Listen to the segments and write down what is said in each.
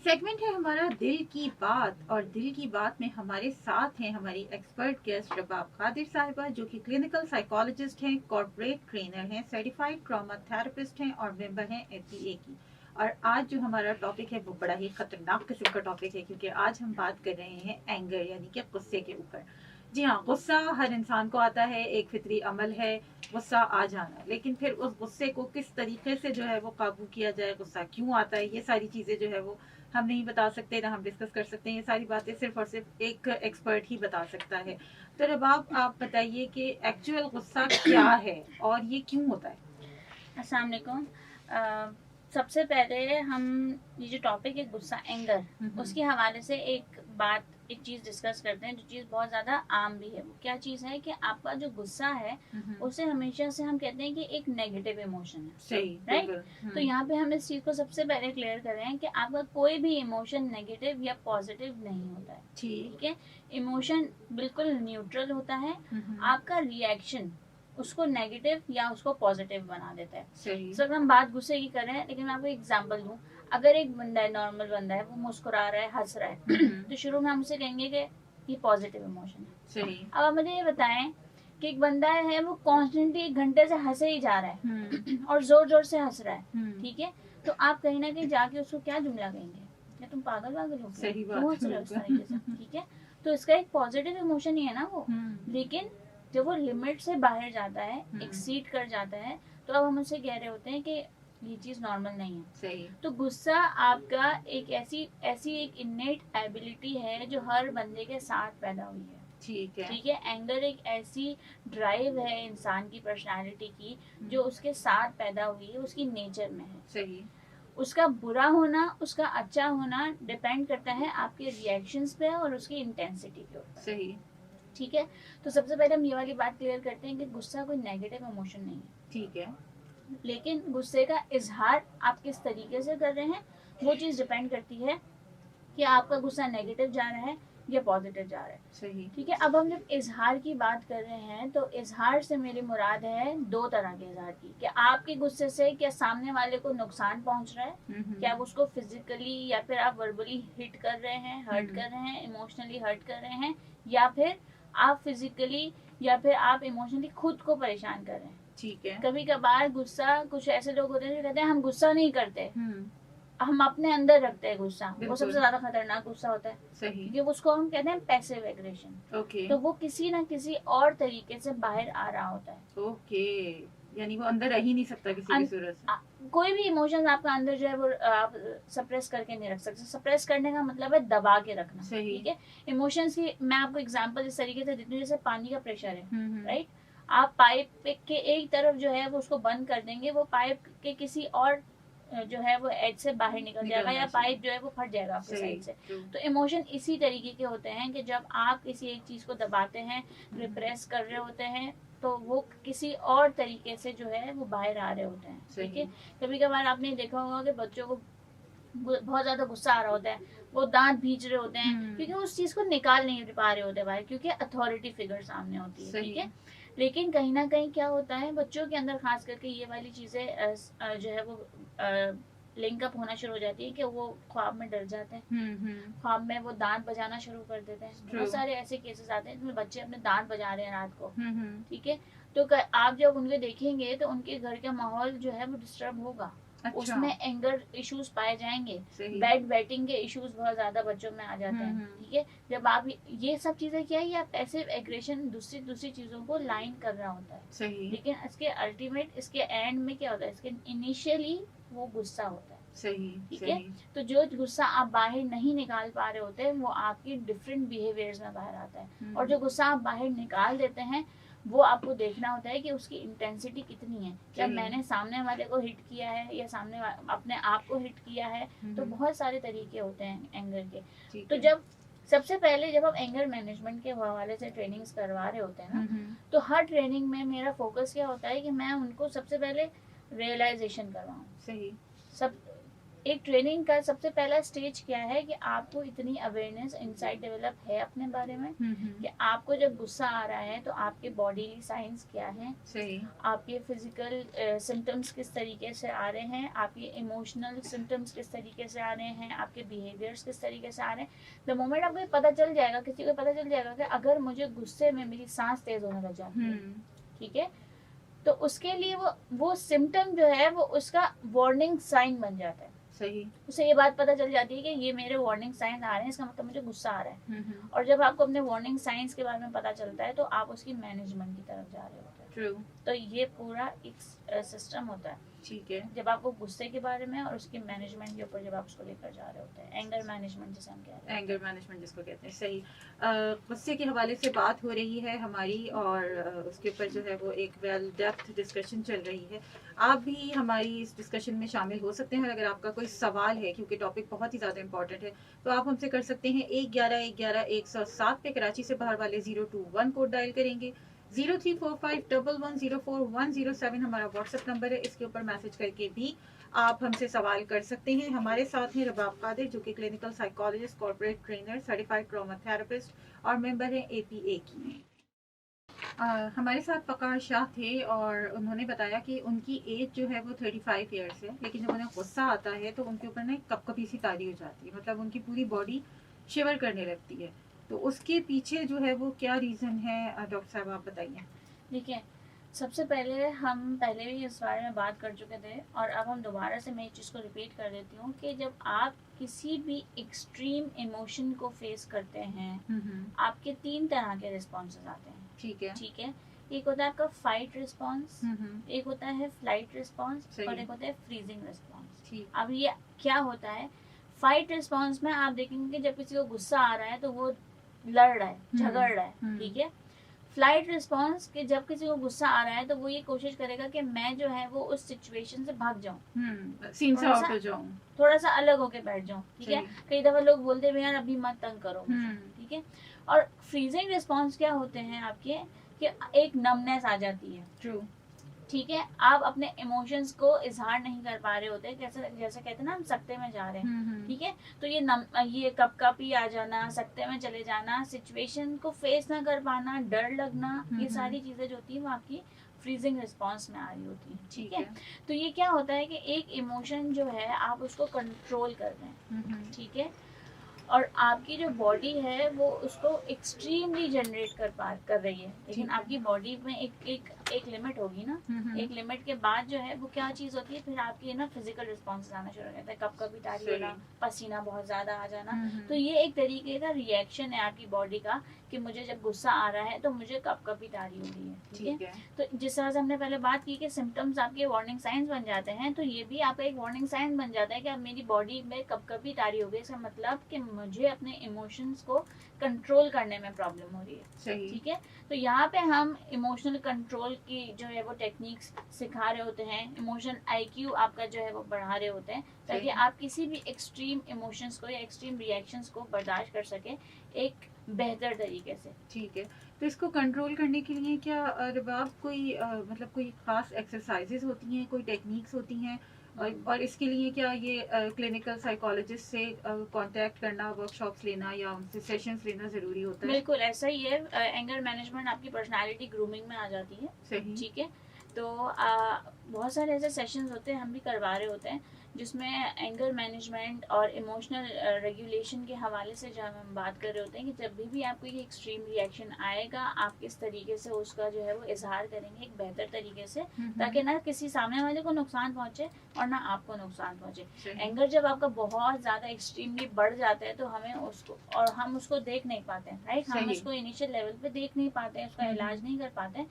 Segment है हमारा दिल की बात, और दिल की बात में हमारे साथ हैं हमारी एक्सपर्ट गेस्ट रबाब खादिर साहिबा, जो कि क्लिनिकल साइकोलॉजिस्ट हैं, कॉर्पोरेट ट्रेनर हैं, सर्टिफाइड ट्रॉमा थेरेपिस्ट हैं और मेंबर हैं एफडीए की। और आज जो हमारा टॉपिक है वो बड़ा ही खतरनाक किस्म का टॉपिक है, क्योंकि आज हम बात कर रहे हैं एंगर यानी कि गुस्से के ऊपर। जी हाँ, गुस्सा हर इंसान को आता है, एक फितरी अमल है गुस्सा आ जाना। लेकिन फिर उस गुस्से को किस तरीके से जो है वो काबू किया जाए, गुस्सा क्यों आता है, ये सारी चीजें जो है वो हम नहीं बता सकते, ना हम डिस्कस कर सकते हैं। ये सारी बातें सिर्फ और सिर्फ एक एक्सपर्ट ही बता सकता है। तो रबाब, आप बताइए कि एक्चुअल गुस्सा क्या है और ये क्यों होता है। अस्सलाम वालेकुम। सबसे पहले हम ये जो टॉपिक है गुस्सा एंगर, उसके हवाले से एक चीज़ डिस्कस करते हैं जो चीज़ बहुत ज़्यादा आम भी है। वो क्या चीज़ है कि आपका जो गुस्सा है उसे हमेशा से हम कहते हैं कि एक नेगेटिव इमोशन है। सही, राइट। तो यहाँ पे हम इस चीज़ को सबसे पहले क्लियर कर रहे हैं कि आपका कोई भी इमोशन नेगेटिव या पॉजिटिव नहीं होता है। ठीक है। इमोशन बिल्कुल न्यूट्रल होता है। आपका रिएक्शन उसको नेगेटिव या उसको पॉजिटिव बना देता है। सही। सो अगर हम बात गुस्से की कर रहे हैं, लेकिन मैं आपको एग्जांपल दूं, अगर एक बंदा है, नॉर्मल बंदा है, वो मुस्कुरा रहा है, हंस रहा है, तो शुरू में हम उसे कहेंगे कि ये पॉजिटिव इमोशन है। सही। अब आप मुझे ये बताएं कि एक बंदा है वो कॉन्स्टेंटली 1 घंटे से हंसे ही जा रहा है और जोर जोर से हंस रहा है, ठीक है, तो आप कहीं ना कहीं जाके उसको क्या जुमला कहेंगे, या तुम पागल वागल हो, क्यों हंस रहे हो इस तरीके से, ठीक है। तो इसका एक पॉजिटिव इमोशन ही है ना वो। लेकिन जब वो लिमिट से बाहर जाता है, एक्सीड कर जाता है, तो अब हम उसे कह रहे होते हैं कि ये चीज नॉर्मल नहीं है। सही। तो गुस्सा आपका एक ऐसी एक इनेट एबिलिटी है जो हर बंदे के साथ पैदा हुई है। ठीक है। ठीक है। एंगर एक ऐसी ड्राइव है इंसान की पर्सनालिटी की जो उसके साथ पैदा हुई है, उसकी नेचर में है। सही। उसका बुरा होना, उसका अच्छा होना डिपेंड करता है आपके रिएक्शंस पे और उसकी इंटेंसिटी के ऊपर। सही। ठीक है। तो सबसे पहले हम ये वाली बात क्लियर करते हैं कि गुस्सा कोई नेगेटिव इमोशन नहीं है। ठीक है। लेकिन गुस्से का इजहार आप किस तरीके से कर रहे हैं वो चीज डिपेंड करती है कि आपका गुस्सा नेगेटिव जा रहा है या पॉजिटिव जा रहा है। सही। ठीक है। अब हम जब इजहार की बात कर रहे हैं तो इजहार से मेरी मुराद है 2 तरह के इजहार की, कि आपके गुस्से से क्या सामने वाले को नुकसान पहुंच रहा है, क्या आप उसको फिजिकली या फिर आप वर्बली हिट कर रहे हैं, हर्ट कर रहे हैं, इमोशनली हर्ट कर रहे हैं, या फिर आप फिजिकली या फिर आप इमोशनली खुद को परेशान कर रहे हैं। ठीक है। कभी कभार गुस्सा, कुछ ऐसे लोग होते हैं जो कहते हैं हम गुस्सा नहीं करते, हम अपने अंदर रखते हैं गुस्सा, वो सबसे ज्यादा खतरनाक गुस्सा होता है। सही। क्योंकि उसको हम कहते हैं पैसिव एग्रेशन। ओके। तो वो किसी ना किसी और तरीके से बाहर आ रहा होता है। ओके, यानी वो अंदर रह ही नहीं सकता किसी भी सूरत से। कोई भी इमोशन आपका अंदर जो है वो आप सप्रेस करके नहीं रख सकते। सप्रेस करने का मतलब है दबा के रखना। ठीक है। इमोशंस की मैं आपको एग्जांपल इस तरीके से देती हूँ, जैसे पानी का प्रेशर है, राइट। आप पाइप के एक तरफ जो है वो उसको बंद कर देंगे, वो पाइप के किसी और जो है वो एज से बाहर निकल जाएगा, या पाइप जो है वो फट जाएगा आपके साइड से। तो इमोशन इसी तरीके के होते हैं कि जब आप किसी एक चीज को दबाते हैं, रिप्रेस कर रहे होते हैं, तो वो किसी और तरीके से जो है वो बाहर आ रहे होते हैं। ठीक है। कभी कभार आपने देखा होगा कि बच्चों को बहुत ज्यादा गुस्सा आ रहा होता है, वो दांत भींच रहे होते हैं, क्योंकि उस चीज को निकाल नहीं पा रहे होते बाहर, क्योंकि अथॉरिटी फिगर सामने होती है। ठीक है। लेकिन कहीं ना कहीं क्या होता है, बच्चों के अंदर खास करके ये वाली चीजें जो है वो लिंकअप होना शुरू हो जाती है कि वो ख्वाब में डर जाते हैं, ख्वाब में वो दांत बजाना शुरू कर देते हैं। बहुत सारे ऐसे केसेस आते हैं जिसमें बच्चे अपने दांत बजा रहे हैं रात को। ठीक है। तो आप जब उनको देखेंगे तो उनके घर का माहौल जो है वो डिस्टर्ब होगा। अच्छा। उसमें एंगर इश्यूज पाए जाएंगे, बेड वेटिंग के इश्यूज बहुत ज्यादा बच्चों में आ जाते हैं। ठीक है। जब आप ये सब चीजें क्या है, ये पैसिव एग्रेशन दूसरी चीजों को लाइन कर रहा होता है। सही। लेकिन इसके अल्टीमेट, इसके एंड में क्या होता है, इसके इनिशियली वो गुस्सा होता है। सही। ठीक है। तो जो गुस्सा आप बाहर नहीं निकाल पा रहे होते वो आपकी डिफरेंट बिहेवियर्स में बाहर आता है। और जो गुस्सा आप बाहर निकाल देते हैं वो आपको देखना होता है कि उसकी इंटेंसिटी कितनी है। क्या मैंने सामने वाले को हिट किया है या सामने अपने आप को हिट किया है। तो बहुत सारे तरीके होते हैं एंगर के। तो जब सबसे पहले जब हम एंगर मैनेजमेंट के हवाले से ट्रेनिंग्स करवा रहे होते हैं ना, तो हर ट्रेनिंग में मेरा फोकस क्या होता है कि मैं उनको सबसे पहले रियलाइजेशन करवाऊं। सही। सब एक ट्रेनिंग का सबसे पहला स्टेज क्या है कि आपको इतनी अवेयरनेस इनसाइड डेवलप है अपने बारे में कि आपको जब गुस्सा आ रहा है तो आपके बॉडी साइंस क्या है, सही, आपके फिजिकल सिम्टम्स किस तरीके से आ रहे हैं, आपके इमोशनल सिम्टम्स किस तरीके से आ रहे हैं, आपके बिहेवियर्स किस तरीके से आ रहे हैं। द मोमेंट आपको पता चल जाएगा, किसी को पता चल जाएगा कि अगर मुझे गुस्से में मेरी सांस तेज होने लग जाती है, ठीक है, तो उसके लिए वो सिम्टम जो है वो उसका वार्निंग साइन बन जाता है। सही, उसे ये बात पता चल जाती है कि ये मेरे वार्निंग साइन आ रहे हैं, इसका मतलब मुझे गुस्सा आ रहा है। और जब आपको अपने वार्निंग साइंस के बारे में पता चलता है तो आप उसकी मैनेजमेंट की तरफ जा रहे होते हैं। ट्रू। तो ये पूरा एक सिस्टम होता है, ठीक है, जब आपको गुस्से के बारे में और उसके मैनेजमेंट के ऊपर जब आप उसको लेकर जा रहे होते हैं, एंगर मैनेजमेंट जिसे हम कहते हैं, एंगर मैनेजमेंट जिसको कहते हैं। सही, गुस्से के हवाले से बात हो रही है हमारी, और उसके ऊपर जो है वो एक वेल डेप्थ डिस्कशन चल रही है। आप भी हमारी इस डिस्कशन में शामिल हो सकते हैं। अगर आपका कोई सवाल है, क्योंकि टॉपिक बहुत ही ज़्यादा इंपॉर्टेंट है, तो आप हमसे कर सकते हैं 111-111-107 पे। कराची से बाहर वाले 021 कोड डायल करेंगे। 03451104-107 हमारा व्हाट्सएप नंबर है। इसके ऊपर मैसेज करके भी आप हमसे सवाल कर सकते हैं। हमारे साथ हैं रबाब कादिर, जो कि clinical psychologist, corporate trainer, certified trauma therapist और मेंबर हैं APA की। हमारे साथ पकार शाह थे और उन्होंने बताया कि उनकी एज जो है वो 35 ईयर्स है, लेकिन जब उन्हें गुस्सा आता है तो उनके ऊपर ना कपकपी सी तारी हो जाती है, मतलब उनकी पूरी बॉडी शिवर करने लगती है। तो उसके पीछे जो है वो क्या रीज़न है, डॉक्टर साहब आप बताइए। देखिए, सबसे पहले हम पहले भी इस बारे में बात कर चुके थे और अब हम दोबारा से मैं इस चीज़ को रिपीट कर देती हूँ कि जब आप किसी भी एक्सट्रीम इमोशन को फेस करते हैं, आपके 3 तरह के रिस्पॉन्सेज आते हैं। ठीक है, एक होता है आपका फाइट रिस्पॉन्स, एक होता है फ्लाइट रिस्पॉन्स और एक होता है फ्रीजिंग रिस्पॉन्स। अब ये क्या होता है, फाइट रिस्पॉन्स में आप देखेंगे कि जब किसी को गुस्सा आ रहा है तो वो लड़ रहा है, झगड़ रहा है, ठीक है। फ्लाइट रिस्पॉन्स कि जब किसी को गुस्सा आ रहा है तो वो ये कोशिश करेगा कि मैं जो है वो उस सिचुएशन से भाग जाऊं, सीन से आउट हो जाऊं, थोड़ा सा अलग होके बैठ जाऊं, ठीक है। कई दफा लोग बोलते हैं यार अभी मत तंग करो, ठीक है। और फ्रीजिंग रिस्पॉन्स क्या होते हैं आपके, कि एक नमनेस आ जाती है, ट्रू, ठीक है। आप अपने इमोशंस को इजहार नहीं कर पा रहे होते, जैसे कहते हैं ना हम सकते में जा रहे हैं, ठीक है। तो ये कपकपी आ जाना, सकते में चले जाना, सिचुएशन को फेस ना कर पाना, डर लगना, ये सारी चीजें जो होती है वो आपकी फ्रीजिंग रिस्पॉन्स में आ रही होती है, ठीक है। तो ये क्या होता है कि एक इमोशन जो है आप उसको कंट्रोल कर रहे हैं, ठीक है, और आपकी जो बॉडी है वो उसको एक्सट्रीमली जनरेट कर रही है, लेकिन आपकी बॉडी में एक लिमिट होगी ना, एक लिमिट के बाद जो है वो क्या चीज होती है, फिर आपकी ना फिजिकल रिस्पॉन्स आना शुरू हो जाता है, कभी तारी होना, पसीना बहुत ज्यादा आ जाना। तो ये एक तरीके का रिएक्शन है आपकी बॉडी का कि मुझे जब गुस्सा आ रहा है तो मुझे कभी तारी हो रही है, ठीक है। तो जिस तरह से हमने पहले बात की कि सिम्टम्स आपके वार्निंग साइंस बन जाते हैं, तो ये भी आपका एक वार्निंग साइन बन जाता है कि अब मेरी बॉडी में कभी तारी हो गई, इसका मतलब कि मुझे अपने इमोशंस को कंट्रोल करने में प्रॉब्लम हो रही है, ठीक है। तो यहाँ पे हम इमोशनल कंट्रोल की जो है वो टेक्निक्स सिखा रहे होते हैं, इमोशनल IQ आपका जो है वो बढ़ा रहे होते हैं, ताकि आप किसी भी एक्सट्रीम इमोशंस को या एक्सट्रीम रिएक्शंस को बर्दाश्त कर सके एक बेहतर तरीके से, ठीक है। तो इसको कंट्रोल करने के लिए क्या रबाब कोई मतलब कोई खास एक्सरसाइजेज होती हैं, कोई टेक्निक्स होती हैं, और इसके लिए क्या ये क्लिनिकल साइकोलॉजिस्ट से कांटेक्ट करना, वर्कशॉप्स लेना या उनसे सेशंस लेना जरूरी होता है? बिल्कुल ऐसा ही है। एंगर मैनेजमेंट आपकी पर्सनालिटी ग्रूमिंग में आ जाती है, सही, ठीक है। तो बहुत सारे ऐसे सेशंस होते हैं, हम भी करवा रहे होते हैं, जिसमें एंगर मैनेजमेंट और इमोशनल रेगुलेशन के हवाले से जब हम बात कर रहे होते हैं कि जब भी आपको ये एक्सट्रीम रिएक्शन आएगा, आप किस तरीके से उसका जो है वो इजहार करेंगे एक बेहतर तरीके से, ताकि ना किसी सामने वाले को नुकसान पहुंचे और ना आपको नुकसान पहुंचे। एंगर जब आपका बहुत ज्यादा एक्सट्रीमली बढ़ जाता है तो हमें उसको, और हम उसको देख नहीं पाते हैं, राइट, हम उसको इनिशियल लेवल पे देख नहीं पाते हैं, उसका इलाज नहीं कर पाते हैं,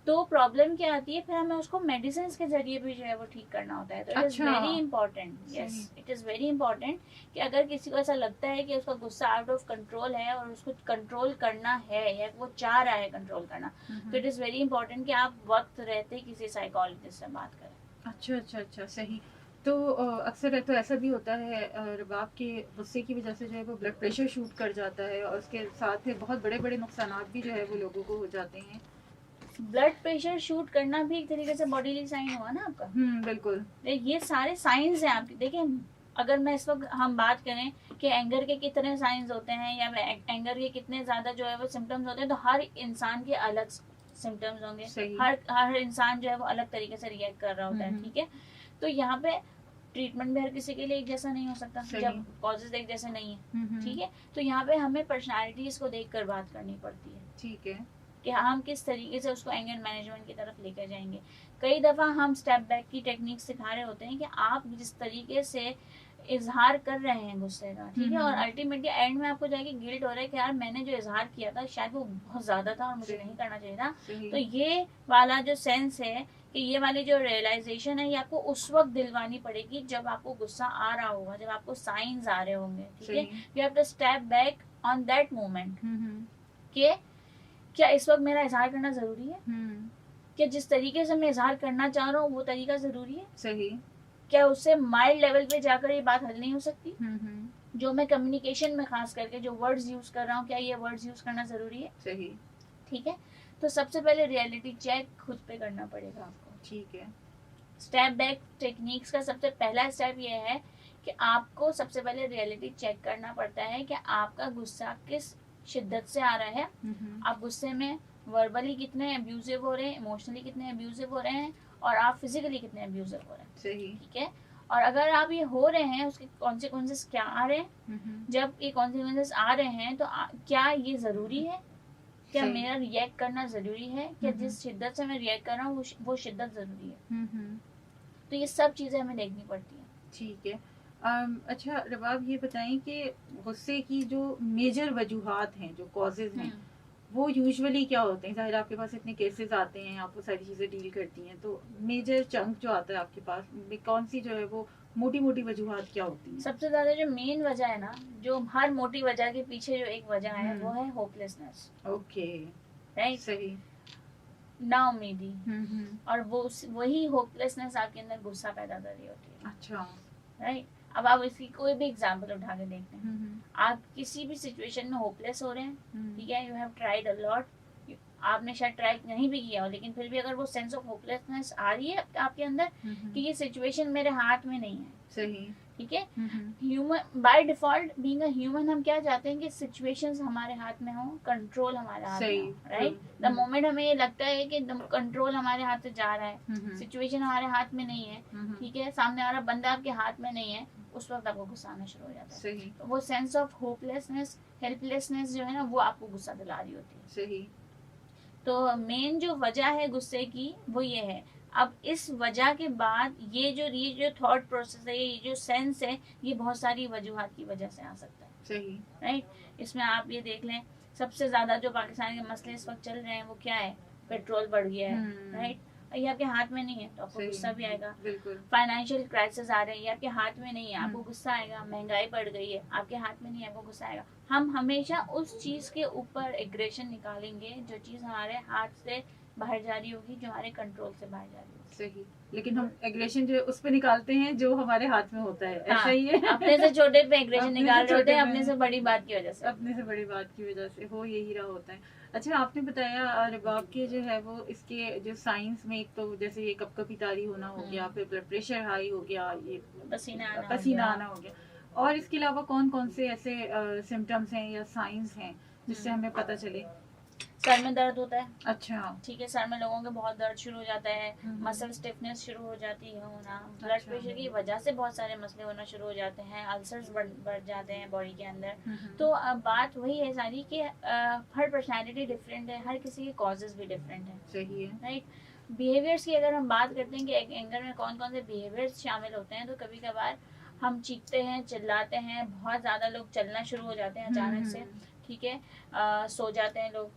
तो प्रॉब्लम क्या आती है, फिर हमें उसको मेडिसिन के जरिए भी जो है वो ठीक करना होता है। तो it is very important, yes, it is very important कि अगर किसी को ऐसा लगता है कि उसका गुस्सा आउट ऑफ कंट्रोल है और उसको कंट्रोल करना है या वो चाह रहा है कंट्रोल करना, तो इट इज वेरी इंपॉर्टेंट कि आप वक्त रहते किसी साइकोलॉजिस्ट से बात करें। अच्छा, सही। तो अक्सर तो ऐसा भी होता है रबाब के गुस्से की वजह से जो है वो ब्लड प्रेशर शूट कर जाता है, और उसके साथ में बहुत बड़े बड़े नुकसान भी जो है वो लोगों को हो जाते हैं। ब्लड प्रेशर शूट करना भी एक तरीके से बॉडीली साइन हुआ ना आपका, बिल्कुल। ये सारे साइंस हैं आपके। देखिए अगर मैं इस वक्त हम बात करें कि एंगर के कितने साइंस होते हैं या एंगर के कितने ज्यादा जो है वो सिम्टम्स होते हैं, तो हर इंसान के अलग सिम्टम्स होंगे, हर इंसान जो है वो अलग तरीके से रिएक्ट कर रहा होता है, ठीक है। तो यहाँ पे ट्रीटमेंट भी हर किसी के लिए एक जैसा नहीं हो सकता जब कॉजेज एक जैसे नहीं है, ठीक है। तो यहाँ पे हमें पर्सनालिटीज को देख कर बात करनी पड़ती है, ठीक है, कि हम किस तरीके से उसको एंगर मैनेजमेंट की तरफ लेकर जाएंगे। कई दफा हम स्टेप बैक की टेक्निक सिखा रहे होते हैं कि आप जिस तरीके से इजहार कर रहे हैं गुस्से का, ठीक है, और अल्टीमेटली एंड में आपको जाके गिल्ट हो रहा है कि यार मैंने जो इजहार किया था शायद वो बहुत ज्यादा था और मुझे नहीं करना चाहिए था। तो ये वाला जो सेंस है कि ये वाली जो रियलाइजेशन है ये आपको उस वक्त दिलवानी पड़ेगी जब आपको गुस्सा आ रहा होगा, जब आपको साइंस आ रहे होंगे, ठीक है। You have to step back on that moment कि क्या इस वक्त मेरा इजहार करना जरूरी है, क्या जिस तरीके से मैं इजहार करना चाह रहा हूँ वो तरीका जरूरी है, सही, क्या उससे माइल्ड लेवल पे जाकर ये बात हल नहीं हो सकती, जो मैं कम्युनिकेशन में खास करके जो वर्ड्स यूज कर रहा हूँ क्या ये वर्ड्स यूज करना जरूरी है, सही, ठीक है। तो सबसे पहले रियलिटी चेक खुद पे करना पड़ेगा आपको, ठीक है। स्टेप बैक टेक्निक्स का सबसे पहला स्टेप ये है कि आपको सबसे पहले रियलिटी चेक करना पड़ता है कि आपका गुस्सा किस शिद्दत से आ रहा है, आप गुस्से में वर्बली कितने अब्यूजिव हो रहे हैं, इमोशनली कितने अब्यूजिव हो रहे हैं, और आप फिजिकली कितने अब्यूजिव हो रहे हैं, सही, ठीक है। और अगर आप ये हो रहे हैं उसके कॉन्सिक्वेंसेस क्या आ रहे हैं, जब ये कॉन्सिक्वेंसेस आ रहे हैं तो क्या ये जरूरी है, क्या मेरा रिएक्ट करना जरूरी है, क्या जिस शिद्दत से मैं रिएक्ट कर रहा हूँ वो शिद्दत जरूरी है, तो ये सब चीजें हमें देखनी पड़ती है, ठीक है। अच्छा रबाब, ये बताएं कि गुस्से की जो मेजर वजूहात हैं, जो कॉजेज हैं, वो यूजुअली क्या होते हैं? जाहिर आपके पास इतने केसेस आते हैं, आप वो सारी चीजें डील करती हैं, तो मेजर चंक जो आता है आपके पास, कौन सी जो है वो मोटी मोटी वजूहात क्या होती है? सबसे ज्यादा जो मेन वजह है ना, जो हर मोटी वजह के पीछे जो एक वजह है वो है होपलेसनेस, ओके, राइट, सही, नाउमीदी, और वो वही होपलेसनेस आपके अंदर गुस्सा पैदा कर रही होती है, अच्छा, राइट। अब आप इसकी कोई भी एग्जांपल उठा के देखते हैं, आप किसी भी सिचुएशन में होपलेस हो रहे हैं, ठीक है, you have tried a lot, आपने शायद ट्राई नहीं भी किया हो, लेकिन फिर भी अगर वो सेंस ऑफ होपलेसनेस आ रही है आपके अंदर कि ये सिचुएशन मेरे हाथ में नहीं है, सही, ठीक है। Human by default being a human हम क्या चाहते हैं कि सिचुएशंस हमारे हाथ में हो, कंट्रोल हमारे हाथ में हो, राइट। द मोमेंट हमें ये लगता है कि कंट्रोल हमारे हाथ से जा रहा है, सिचुएशन हमारे हाथ में नहीं है, ठीक है, सामने वाला बंदा आपके हाथ में नहीं है, उस वक्त आपको गुस्सा आना शुरू हो जाता है, सही। तो वो सेंस ऑफ होपलेसनेस, हेल्पलेसनेस जो है ना वो आपको गुस्सा दिला रही होती है, सही। तो मेन जो वजह है गुस्से की वो ये है। अब इस वजह के बाद ये जो थॉट प्रोसेस है, ये जो सेंस है, ये बहुत सारी वजूहात की वजह से आ सकता है, सही, राइट। इसमें आप ये देख लें, सबसे ज्यादा जो पाकिस्तान के मसले इस वक्त चल रहे हैं वो क्या है, पेट्रोल बढ़ गया है, राइट, ये आपके हाथ में नहीं है तो आपको गुस्सा भी आएगा, फाइनेंशियल क्राइसिस आ रहे हैं, ये आपके हाथ में नहीं है, आपको गुस्सा आएगा, महंगाई बढ़ गई है, आपके हाथ में नहीं है, आपको गुस्सा आएगा। हम हमेशा उस चीज के ऊपर एग्रेशन निकालेंगे जो चीज हमारे हाथ से बाहर जा रही होगी, जो हमारे कंट्रोल से बाहर जा रही होगी, सही। लेकिन हम एग्रेशन जो उस पे निकालते हैं जो हमारे हाथ में होता है, ऐसा ही है। अपने से छोटे पे एग्रेशन निकाल रहे होते हैं, अपने से बड़ी बात की वजह से, अपने से बड़ी बात की वजह से हो यही रहा होता है। अच्छा, आपने बताया रबाब के जो है वो इसके जो साइंस में, एक तो जैसे ये कपकपी तारी होना हो गया, फिर ब्लड प्रेशर हाई हो गया, ये पसीना आना हो गया, और इसके अलावा कौन कौन से ऐसे सिम्टम्स हैं या साइंस हैं जिससे हमें पता चले? सर में दर्द होता है, अच्छा, ठीक है, सर में लोगों के बहुत दर्द शुरू हो जाता है, मसल स्टिफनेस शुरू हो जाती है होना, ब्लड प्रेशर की वजह से बहुत सारे मसले होना शुरू हो जाते हैं, अल्सर्स बढ़ जाते हैं बॉडी के अंदर। तो बात वही है सारी कि हर पर्सनालिटी डिफरेंट है, हर किसी के कॉजेज भी डिफरेंट है, सही है, राइट। बिहेवियर्स की अगर हम बात करते हैं कि एंगर में कौन कौन से बिहेवियर्स शामिल होते हैं, तो कभी कभार हम चीखते हैं, चिल्लाते हैं, बहुत ज्यादा लोग चलना शुरू हो जाते हैं अचानक से, ठीक है, सो जाते हैं लोग,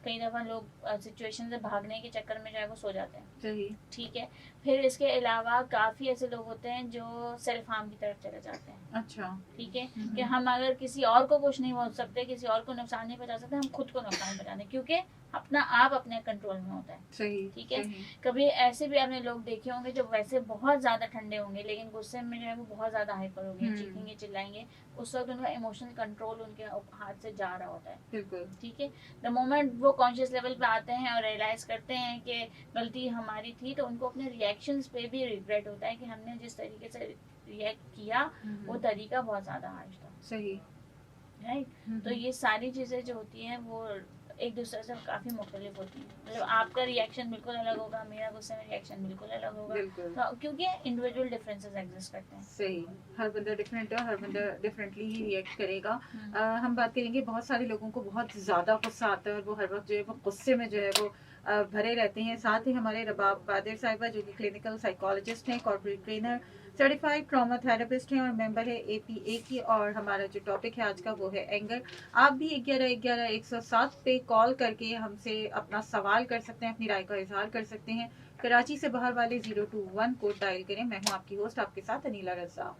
कई दफा लोग सिचुएशन से भागने के चक्कर में जो है वो सो जाते हैं, सही, ठीक है। फिर इसके अलावा काफी ऐसे लोग होते हैं जो सेल्फ हार्म की तरफ चले जाते हैं, अच्छा, ठीक है, कि हम अगर किसी और को कुछ नहीं बोल सकते, किसी और को नुकसान नहीं पहुंचा सकते, हम खुद को नुकसान पहुंचाने, क्योंकि अपना आप अपने कंट्रोल में होता है, सही, ठीक है। कभी ऐसे भी आपने लोग देखे होंगे जो वैसे बहुत ज्यादा ठंडे होंगे लेकिन गुस्से में जो है वो बहुत ज्यादा हाइपर होंगे, चीखेंगे, चिल्लाएंगे, उस वक्त उनका इमोशनल कंट्रोल उनके हाथ से जा रहा होता है, बिल्कुल, ठीक है। द मोमेंट वो कॉन्शियस लेवल पे आते हैं और रियलाइज करते हैं कि गलती हमारी थी, तो उनको अपने रिएक्शंस पे भी रिग्रेट होता है कि हमने जिस तरीके से रिएक्ट किया वो तरीका बहुत ज्यादा हार्श था। सही, राइट। तो ये सारी चीजें जो होती हैं वो एक दूसरे से काफी मुख्तलिफ होती है। मतलब आपका रिएक्शन बिल्कुल अलग होगा, मेरा गुस्से में रिएक्शन बिल्कुल अलग होगा, तो क्योंकि इंडिविजुअल डिफरेंसेस एग्जिस्ट करते हैं। सही, हर बंदा डिफरेंट है, हर बंदा डिफरेंटली ही रिएक्ट करेगा। हम बात करेंगे, बहुत सारे लोगों को बहुत ज़्यादा गुस्सा आता है और वो हर वक्त जो है वो गुस्से में जो है वो भरे रहते हैं। साथ ही हमारे रबाब कादिर साहिबा जो कि क्लिनिकल साइकोलॉजिस्ट हैं, corporate trainer, certified trauma therapist हैं और मेंबर है APA की। और हमारा जो टॉपिक है आज का वो है एंगर। आप भी 1111-107 पे कॉल करके हमसे अपना सवाल कर सकते हैं, अपनी राय का इजहार कर सकते हैं। कराची से बाहर वाले 021 कोड डायल करें। मैं हूं आपकी होस्ट, आपके साथ अनीला रज़ा।